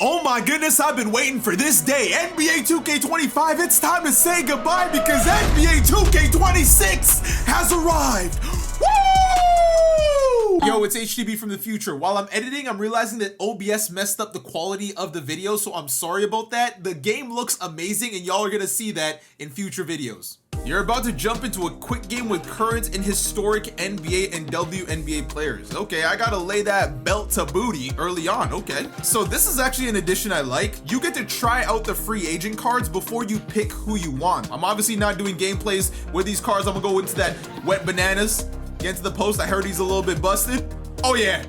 Oh my goodness, I've been waiting for this day. NBA 2K25, it's time to say goodbye because NBA 2K26 has arrived. Woo! Yo, it's HTB from the future. While I'm editing, I'm realizing that OBS messed up the quality of the video, so I'm sorry about that. The game looks amazing, and y'all are gonna see that in future videos. You're about to jump into a quick game with current and historic NBA and WNBA players. Okay, I gotta lay that belt to booty early on, okay. So this is actually an addition I like. You get to try out the free agent cards before you pick who you want. I'm obviously not doing gameplays with these cards. I'm gonna go into that wet bananas. Get into the post. I heard he's a little bit busted. Oh yeah.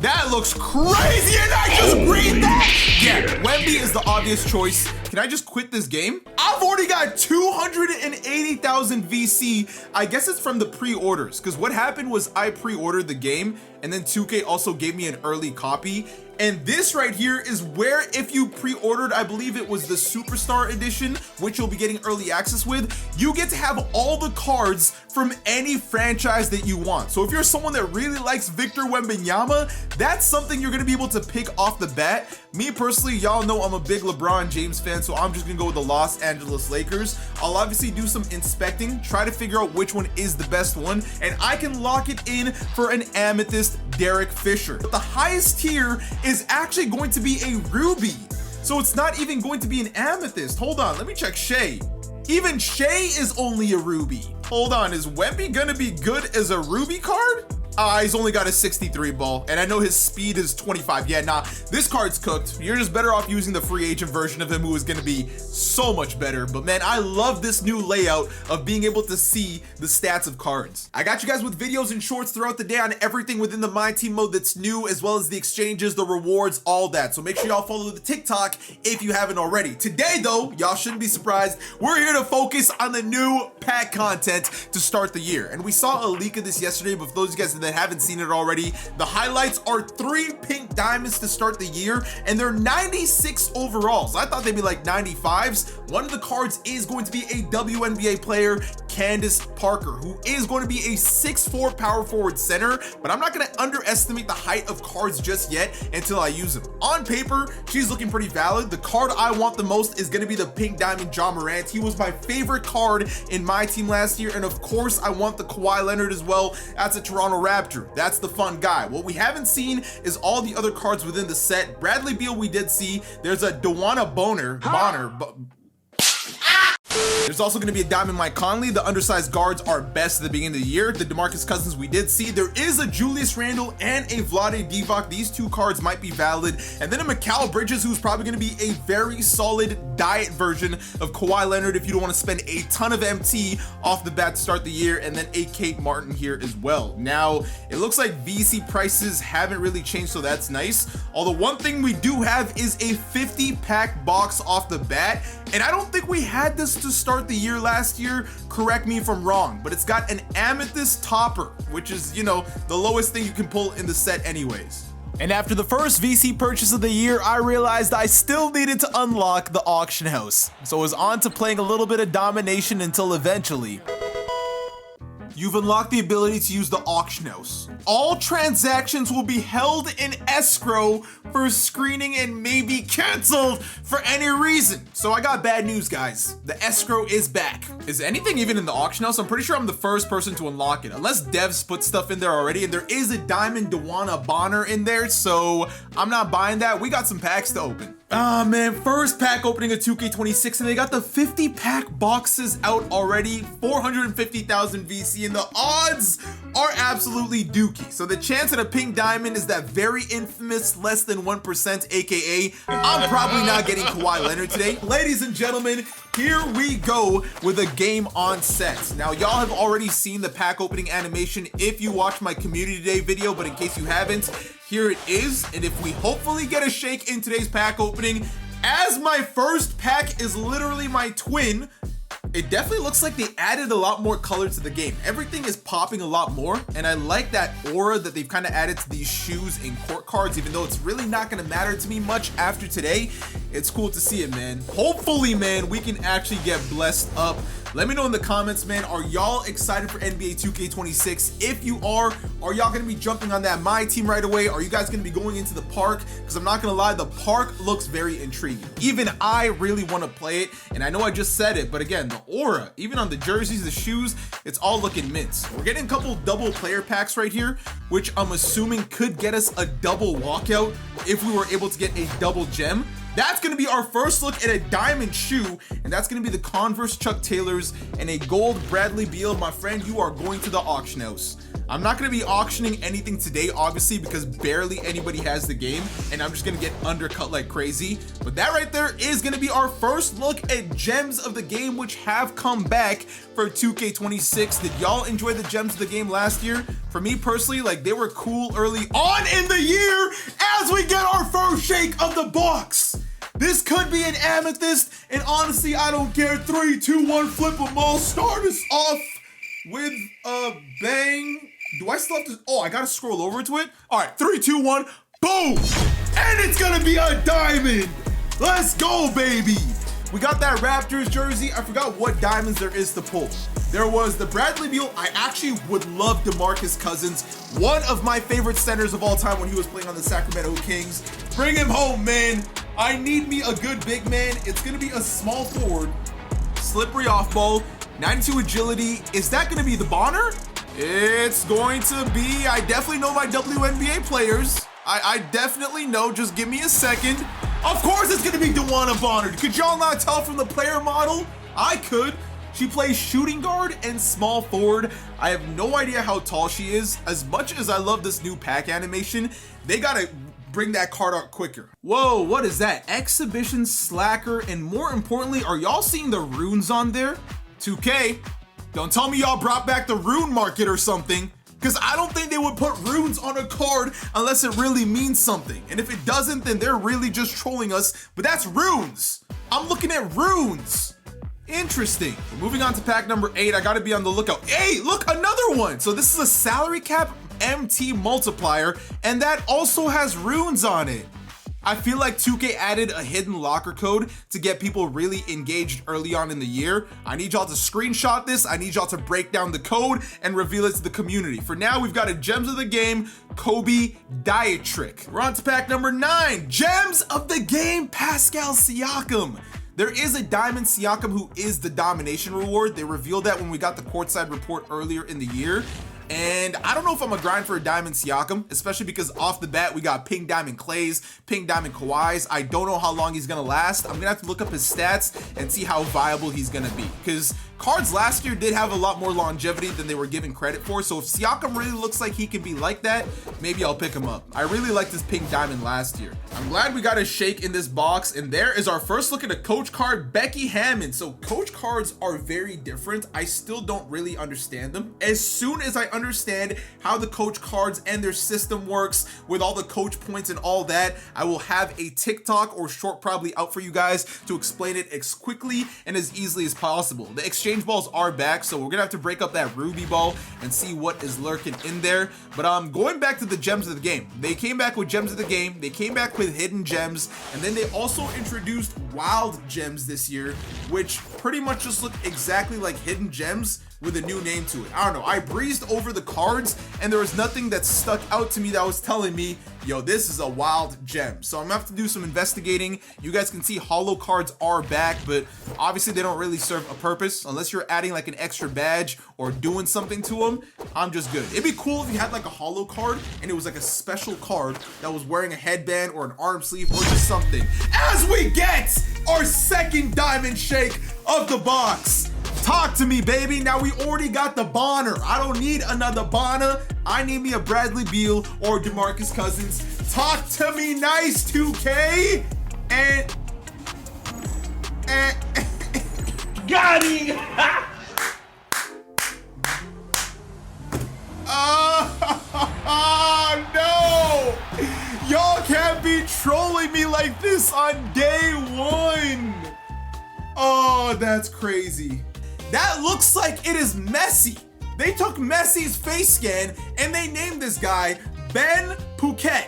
That looks crazy, and I just read that! Yeah, Wemby is the obvious choice. Can I just quit this game? I've already got 280,000 VC. I guess it's from the pre-orders, because what happened was I pre-ordered the game, and then 2K also gave me an early copy. And this right here is where, if you pre-ordered, I believe it was the Superstar Edition, which you'll be getting early access with, you get to have all the cards from any franchise that you want. So if you're someone that really likes Victor Wembanyama, that's something you're gonna be able to pick off the bat. Me personally, y'all know I'm a big LeBron James fan, so I'm just gonna go with the Los Angeles Lakers. I'll obviously do some inspecting, try to figure out which one is the best one, and I can lock it in for an Amethyst Derek Fisher. But the highest tier is actually going to be a Ruby. So it's not even going to be an Amethyst. Hold on, let me check Shea. Even Shea is only a Ruby. Hold on, is Wemby gonna be good as a Ruby card? He's only got a 63 ball, and I know his speed is 25. Yeah, nah, this card's cooked. You're just better off using the free agent version of him, who is gonna be so much better. But man, I love this new layout of being able to see the stats of cards. I got you guys with videos and shorts throughout the day on everything within the MyTeam mode that's new, as well as the exchanges, the rewards, all that. So make sure y'all follow the TikTok if you haven't already. Today though, y'all shouldn't be surprised. We're here to focus on the new pack content to start the year. And we saw a leak of this yesterday, but for those of you guys that haven't seen it already, the highlights are 3 pink diamonds to start the year, and they're 96 overalls. I thought they'd be like 95s. One of the cards is going to be a WNBA player, Candace Parker, who is going to be a 6'4" power forward center, but I'm not going to underestimate the height of cards just yet until I use them. On paper, she's looking pretty valid. The card I want the most is going to be the pink diamond Ja Morant. He was my favorite card in my team last year, and of course I want the Kawhi Leonard as well. That's a Toronto Raptor. That's the fun guy. What we haven't seen is all the other cards within the set. Bradley Beal we did see. There's a Bonner. There's also going to be a Diamond Mike Conley. The undersized guards are best at the beginning of the year. The DeMarcus Cousins we did see. There is a Julius Randle and a Vlade Divac. These two cards might be valid. And then a Mikal Bridges, who's probably going to be a very solid diet version of Kawhi Leonard if you don't want to spend a ton of MT off the bat to start the year. And then a Kate Martin here as well. Now, it looks like VC prices haven't really changed, so that's nice. Although one thing we do have is a 50-pack box off the bat. And I don't think we had this to start the year last year. Correct me if I'm wrong, but it's got an Amethyst topper, which is, you know, the lowest thing you can pull in the set anyways. And after the first VC purchase of the year, I realized I still needed to unlock the auction house. So I was on to playing a little bit of domination until eventually you've unlocked the ability to use the auction house. All transactions will be held in escrow for screening and may be canceled for any reason. So I got bad news, guys. The escrow is back. Is anything even in the auction house? I'm pretty sure I'm the first person to unlock it, unless devs put stuff in there already, and there is a Diamond Bonner in there, so I'm not buying that. We got some packs to open. Ah man, first pack opening of 2K26, and they got the 50-pack boxes out already, 450,000 VC, and the odds are absolutely dookie. So the chance at a pink diamond is that very infamous less than 1%, aka I'm probably not getting Kawhi Leonard today. Ladies and gentlemen, here we go with a game on set. Now y'all have already seen the pack opening animation if you watched my community day video, but in case you haven't, here it is. And if we hopefully get a shake in today's pack opening, as my first pack is literally my twin, it definitely looks like they added a lot more color to the game. Everything is popping a lot more, and I like that aura that they've kind of added to these shoes and court cards, even though it's really not going to matter to me much after today. it's cool to see it, man. Hopefully, man, we can actually get blessed up. Let me know in the comments, man, are y'all excited for NBA 2K26? If you are y'all gonna be jumping on that MyTeam right away? Are you guys gonna be going into the park? Because I'm not gonna lie, the park looks very intriguing. Even I really wanna play it, and I know I just said it, but again, the aura, even on the jerseys, the shoes, it's all looking mint. We're getting a couple double player packs right here, which I'm assuming could get us a double walkout if we were able to get a double gem. That's gonna be our first look at a diamond shoe, and that's gonna be the Converse Chuck Taylors and a gold Bradley Beal. My friend, you are going to the auction house. I'm not gonna be auctioning anything today, obviously, because barely anybody has the game, and I'm just gonna get undercut like crazy. But that right there is gonna be our first look at gems of the game, which have come back for 2K26. Did y'all enjoy the gems of the game last year? For me personally, like, they were cool early on in the year as we get our first shake of the box. This could be an amethyst, and honestly, I don't care. 3, 2, 1, flip them all. Start us off with a bang. Do I still have to? Oh, I gotta scroll over to it. All right, 3, 2, 1, boom! And it's gonna be a diamond. Let's go, baby. We got that Raptors jersey. I forgot what diamonds there is to pull. There was the Bradley Beal. I actually would love DeMarcus Cousins, one of my favorite centers of all time when he was playing on the Sacramento Kings. Bring him home, man. I need me a good big man. It's gonna be a small forward, slippery off ball, 92 agility. Is that gonna be the Bonner? It's going to be, I definitely know my WNBA players. I definitely know, just give me a second. Of course it's gonna be DeWanna Bonner. Could y'all not tell from the player model? I could. She plays shooting guard and small forward. I have no idea how tall she is. As much as I love this new pack animation, they gotta bring that card out quicker. Whoa, what is that? Exhibition slacker, and more importantly, are y'all seeing the runes on there? 2K, don't tell me y'all brought back the rune market or something, because I don't think they would put runes on a card unless it really means something. And if it doesn't, then they're really just trolling us, but that's runes. I'm looking at runes. Interesting. Moving on to pack number 8, I gotta be on the lookout. Hey, look, another one. So this is a salary cap MT multiplier, and that also has runes on it. I feel like 2K added a hidden locker code to get people really engaged early on in the year. I need y'all to screenshot this. I need y'all to break down the code and reveal it to the community. For now, we've got a Gems of the Game Kobe Diet Trick. We're on to pack number 9, Gems of the Game Pascal Siakam. There is a Diamond Siakam who is the domination reward. They revealed that when we got the courtside report earlier in the year. And I don't know if I'm gonna grind for a Diamond Siakam, especially because off the bat, we got Pink Diamond Clays, Pink Diamond Kawhis. I don't know how long he's gonna last. I'm gonna have to look up his stats and see how viable he's gonna be. Because cards last year did have a lot more longevity than they were given credit for. So if Siakam really looks like he can be like that, maybe I'll pick him up. I really liked this Pink Diamond last year. I'm glad we got a shake in this box. And there is our first look at a coach card, Becky Hammon. So coach cards are very different. I still don't really understand them. As soon as I understand how the coach cards and their system works with all the coach points and all that, I will have a TikTok or short probably out for you guys to explain it as quickly and as easily as possible. The exchange balls are back, so we're gonna have to break up that ruby ball and see what is lurking in there. But going back to the gems of the game, they came back with gems of the game, they came back with hidden gems, and then they also introduced wild gems this year, which pretty much just look exactly like hidden gems with a new name to it. I don't know, I breezed over the cards and there was nothing that stuck out to me that was telling me, yo, this is a wild gem. So I'm gonna have to do some investigating. You guys can see holo cards are back, but obviously they don't really serve a purpose unless you're adding like an extra badge or doing something to them. I'm just good. It'd be cool if you had like a holo card and it was like a special card that was wearing a headband or an arm sleeve or just something. As we get our second diamond shake of the box. Talk to me, baby. Now we already got the Bonner. I don't need another Bonner. I need me a Bradley Beal or DeMarcus Cousins. Talk to me nice, 2K. And got him. No! Y'all can't be trolling me like this on day one. Oh, that's crazy. That looks like it is Messi. They took Messi's face scan and they named this guy Ben Phuket.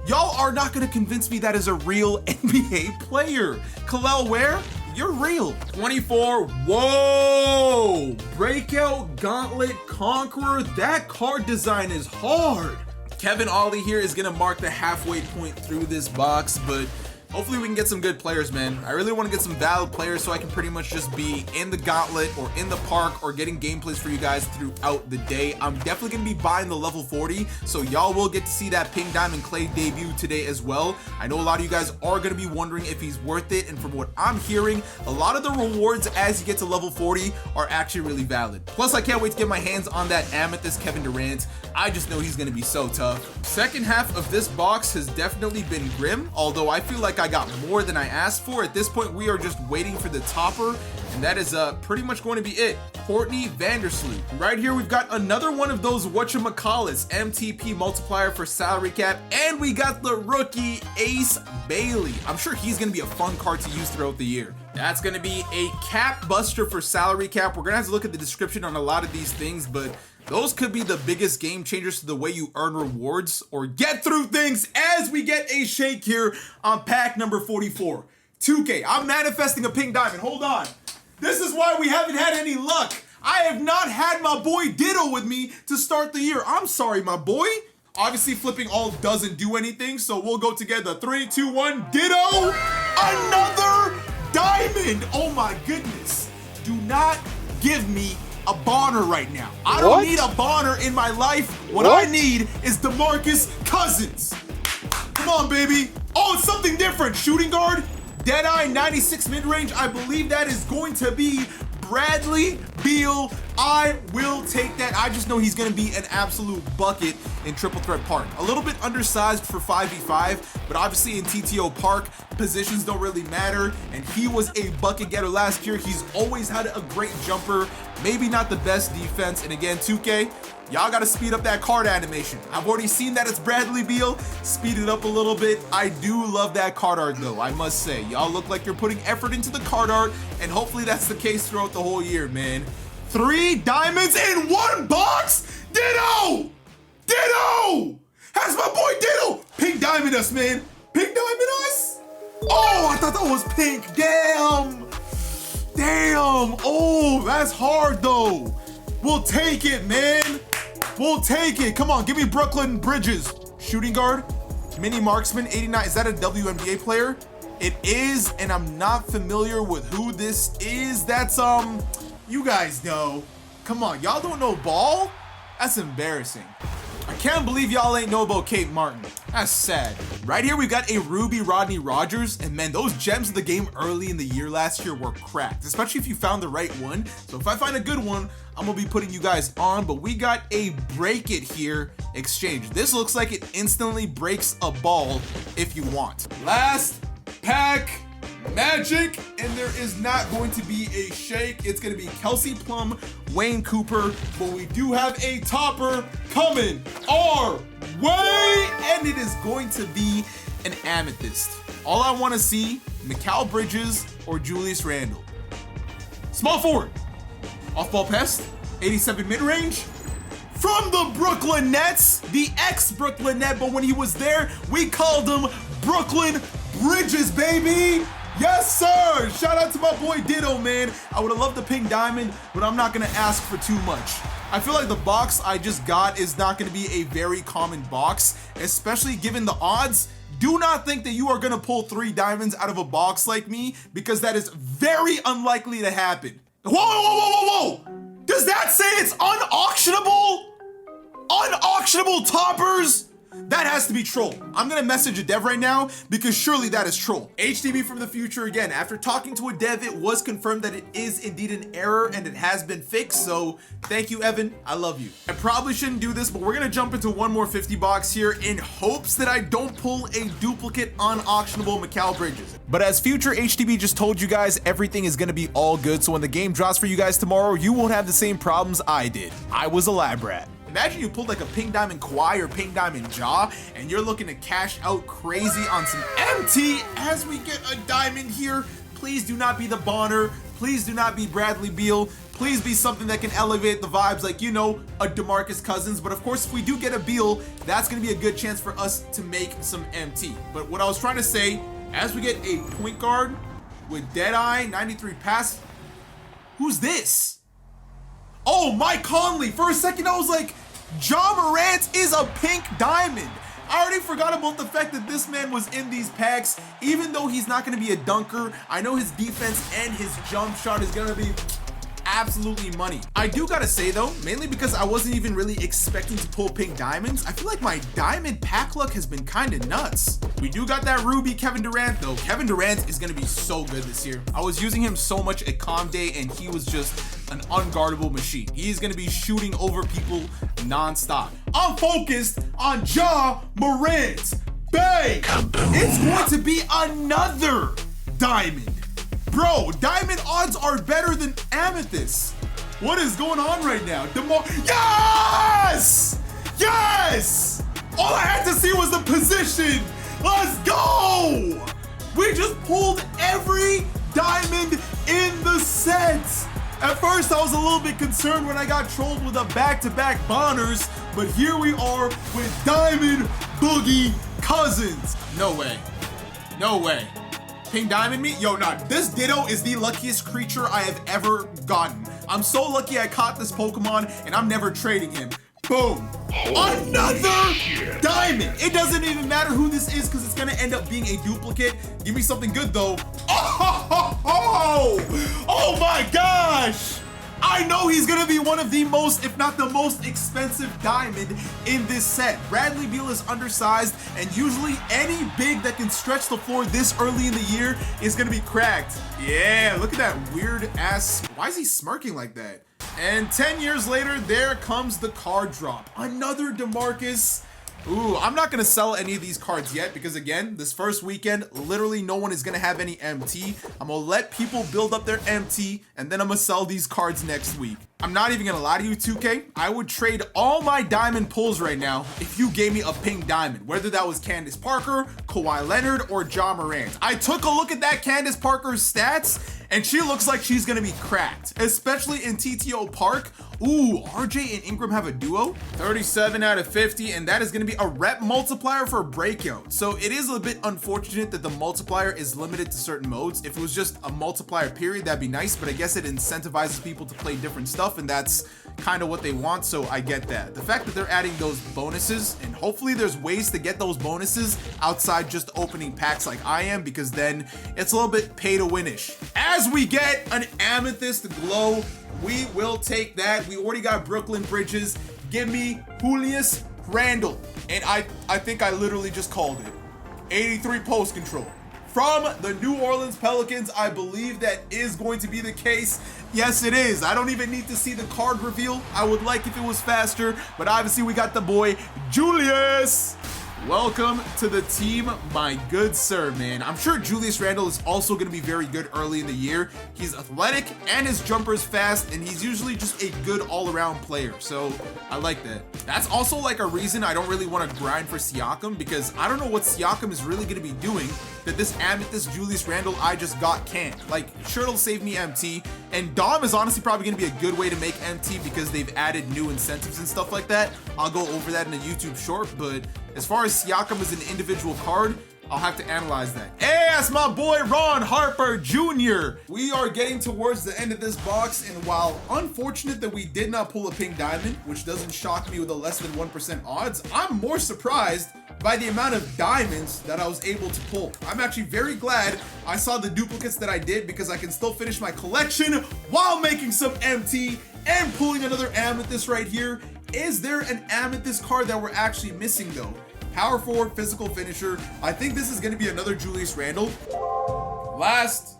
Y'all are not gonna convince me that is a real NBA player. Khalil Ware, you're real. 24, whoa! Breakout Gauntlet Conqueror, that card design is hard. Kevin Ollie here is gonna mark the halfway point through this box, but hopefully we can get some good players, man. I really want to get some valid players so I can pretty much just be in the gauntlet or in the park or getting gameplays for you guys throughout the day. I'm definitely going to be buying the level 40, so y'all will get to see that Pink Diamond Clay debut today as well. I know a lot of you guys are going to be wondering if he's worth it, and from what I'm hearing, a lot of the rewards as you get to level 40 are actually really valid. Plus, I can't wait to get my hands on that Amethyst Kevin Durant. I just know he's going to be so tough. Second half of this box has definitely been grim, although I feel like I got more than I asked for. At this point, we are just waiting for the topper, and that is pretty much going to be it. Courtney Vandersloot. Right here, we've got another one of those whatchamacallits, MTP multiplier for salary cap, and we got the rookie Ace Bailey. I'm sure he's going to be a fun card to use throughout the year. That's going to be a cap buster for salary cap. We're going to have to look at the description on a lot of these things, but those could be the biggest game changers to the way you earn rewards or get through things as we get a shake here on pack number 44. 2K, I'm manifesting a pink diamond. Hold on. This is why we haven't had any luck. I have not had my boy Ditto with me to start the year. I'm sorry, my boy. Obviously, flipping all doesn't do anything, so we'll go together. 3, 2, 1, Ditto! Another diamond! Oh my goodness. Do not give me a Bonner right now. I don't need a Bonner in my life. What I need is DeMarcus Cousins. Come on, baby. Oh, it's something different. Shooting guard, Deadeye, 96 mid-range. I believe that is going to be Bradley Beal. I will take that. I just know he's going to be an absolute bucket in Triple Threat Park. A little bit undersized for 5v5, but obviously in TTO Park, positions don't really matter, and he was a bucket getter last year. He's always had a great jumper, maybe not the best defense, and again, 2K, y'all got to speed up that card animation. I've already seen that it's Bradley Beal. Speed it up a little bit. I do love that card art, though, I must say. Y'all look like you're putting effort into the card art, and hopefully that's the case throughout the whole year, man. 3 diamonds in 1 box? Ditto! Ditto! That's my boy Ditto! Pink diamond us, man. Pink diamond us? Oh, I thought that was pink. Damn. Damn. Oh, that's hard, though. We'll take it, man. We'll take it. Come on, give me Brooklyn Bridges. Shooting guard, mini marksman, 89. Is that a WNBA player? It is, and I'm not familiar with who this is. That's, you guys know. Come on, y'all don't know ball? That's embarrassing. I can't believe y'all ain't know about Kate Martin. That's sad. Right here, we got a Ruby Rodney Rogers, and man, those gems of the game early in the year last year were cracked, especially if you found the right one. So if I find a good one, I'm gonna be putting you guys on, but we got a break it here exchange. This looks like it instantly breaks a ball if you want. Last pack magic, and there is not going to be a shake. It's going to be Kelsey Plum, Wayne Cooper, but we do have a topper coming our way, and it is going to be an amethyst. All I want to see, Mikal Bridges or Julius Randle. Small forward, off-ball pest, 87 mid-range, from the Brooklyn Nets, the ex-Brooklyn Net, but when he was there, we called him Brooklyn Bridges, baby. Yes, sir. Shout out to my boy Ditto, man. I would have loved the pink diamond, but I'm not going to ask for too much. I feel like the box I just got is not going to be a very common box, especially given the odds. Do not think that you are going to pull 3 diamonds out of a box like me, because that is very unlikely to happen. Whoa, whoa, whoa, whoa, whoa, whoa. Does that say it's unauctionable? Unauctionable toppers? That has to be troll. I'm gonna message a dev right now because surely that is troll. HTB from the future again. After talking to a dev, it was confirmed that it is indeed an error and it has been fixed. So thank you, Evan. I love you. I probably shouldn't do this, but we're gonna jump into one more 50 box here in hopes that I don't pull a duplicate unauctionable Mikal Bridges. But as future HTB just told you guys, everything is gonna be all good. So when the game drops for you guys tomorrow, you won't have the same problems I did. I was a lab rat. Imagine you pulled like a pink diamond Kawhi or pink diamond Ja, and you're looking to cash out crazy on some MT as we get a diamond here. Please do not be the Bonner. Please do not be Bradley Beal. please be something that can elevate the vibes, like, you know, a DeMarcus Cousins. But of course, if we do get a Beal, that's going to be a good chance for us to make some MT. But what I was trying to say, as we get a point guard with Deadeye, 93 pass, who's this? Oh, Mike Conley. For a second, I was like, Ja Morant is a pink diamond. I already forgot about the fact that this man was in these packs. Even though he's not going to be a dunker, I know his defense and his jump shot is going to be absolutely money. I do gotta say though, mainly because I wasn't even really expecting to pull pink diamonds, I feel like my diamond pack luck has been kind of nuts. We do got that Ruby Kevin Durant though. Kevin Durant is gonna be so good this year. I was using him so much at Comm Day and he was just an unguardable machine. He's gonna be shooting over people non-stop. I'm focused on Ja Morant. Bang! It's going to be another diamond. Bro, diamond odds are better than amethyst. What is going on right now? Yes! Yes! All I had to see was the position. Let's go! We just pulled every diamond in the set. At first, I was a little bit concerned when I got trolled with a back-to-back Bonners, but here we are with Diamond Boogie Cousins. No way. No way. Pink Diamond me? Yo, nah, this Ditto is the luckiest creature I have ever gotten. I'm so lucky I caught this Pokemon and I'm never trading him. Boom. Another diamond. It doesn't even matter who this is because it's gonna end up being a duplicate. Give me something good though. Oh my gosh. I know he's gonna be one of the most, if not the most expensive diamond in this set. Bradley Beal is undersized, and usually any big that can stretch the floor this early in the year is gonna be cracked. Yeah, look at that weird ass. Why is he smirking like that? And 10 years later, there comes the card drop. Another DeMarcus. Ooh, I'm not gonna sell any of these cards yet because again, this first weekend, literally no one is gonna have any MT. I'm gonna let people build up their MT and then I'm gonna sell these cards next week. I'm not even gonna lie to you, 2K. I would trade all my diamond pulls right now if you gave me a pink diamond, whether that was Candace Parker, Kawhi Leonard, or Ja Morant. I took a look at that Candace Parker's stats and she looks like she's gonna be cracked, especially in TTO Park. Ooh, RJ and Ingram have a duo, 37 out of 50, and that is gonna be a rep multiplier for breakout. So it is a bit unfortunate that the multiplier is limited to certain modes. If it was just a multiplier period, that'd be nice, but I guess it incentivizes people to play different stuff, and that's kind of what they want, so I get that. The fact that they're adding those bonuses, and hopefully there's ways to get those bonuses outside just opening packs like I am, because then it's a little bit pay to win-ish. As we get an amethyst glow, we will take that. We already got Brooklyn Bridges. Give me Julius Randle. And I think I literally just called it. 83 post control. From the New Orleans Pelicans, I believe that is going to be the case. Yes, it is. I don't even need to see the card reveal. I would like if it was faster, but obviously we got the boy, Julius. Welcome to the team, my good sir, man. I'm sure Julius Randle is also going to be very good early in the year. He's athletic and his jumper is fast, and he's usually just a good all-around player, so I like that. That's also like a reason I don't really want to grind for Siakam, because I don't know what Siakam is really going to be doing that this Amethyst Julius Randle I just got can't. Like, sure, it'll save me MT, and Dom is honestly probably going to be a good way to make MT because they've added new incentives and stuff like that. I'll go over that in a YouTube short, but as far as Siakam as an individual card, I'll have to analyze that. Hey, that's my boy Ron Harper Jr. We are getting towards the end of this box, and while unfortunate that we did not pull a pink diamond, which doesn't shock me with a less than 1% odds, I'm more surprised by the amount of diamonds that I was able to pull. I'm actually very glad I saw the duplicates that I did, because I can still finish my collection while making some MT and pulling another amethyst right here. Is there an amethyst card that we're actually missing though? Power forward, physical finisher. I think this is going to be another Julius Randle. Last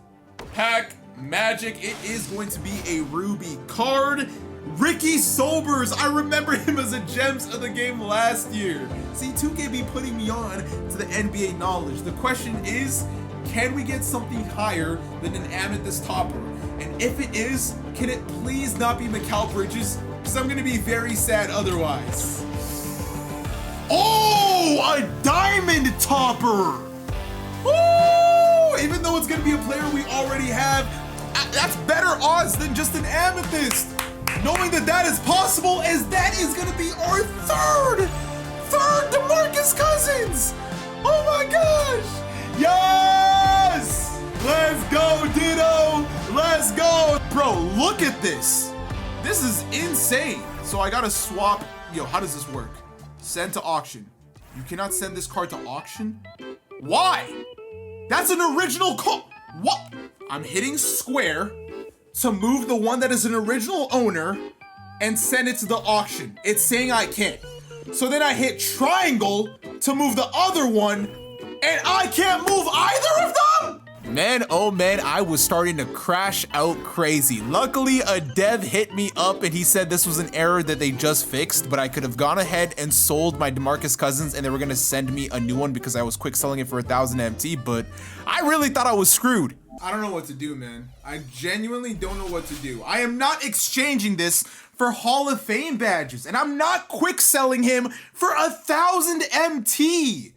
pack magic. It is going to be a Ruby card. Ricky Sobers. I remember him as a Gems of the Game last year. See, 2K be putting me on to the NBA knowledge. The question is, can we get something higher than an amethyst topper? And if it is, can it please not be Mikal Bridges? Because I'm going to be very sad otherwise. Oh, a diamond topper! Woo! Even though it's gonna be a player we already have, That's better odds than just an amethyst. Knowing that that is possible, as that is gonna be our third DeMarcus Cousins. Oh my gosh. Yes. Let's go, Ditto. Let's go. Bro, look at this. This is insane. So I gotta swap. Yo, how does this work? Send to auction. You cannot send this card to auction? Why? That's an original card. What? I'm hitting square to move the one that is an original owner and send it to the auction. It's saying I can't. So then I hit triangle to move the other one, and I can't move either of them? Man, oh man, I was starting to crash out crazy. Luckily, a dev hit me up and he said this was an error that they just fixed, but I could have gone ahead and sold my DeMarcus Cousins and they were gonna send me a new one because I was quick selling it for 1,000 MT, but I really thought I was screwed. I don't know what to do, man. I genuinely don't know what to do. I am not exchanging this for Hall of Fame badges, and I'm not quick selling him for 1,000 MT.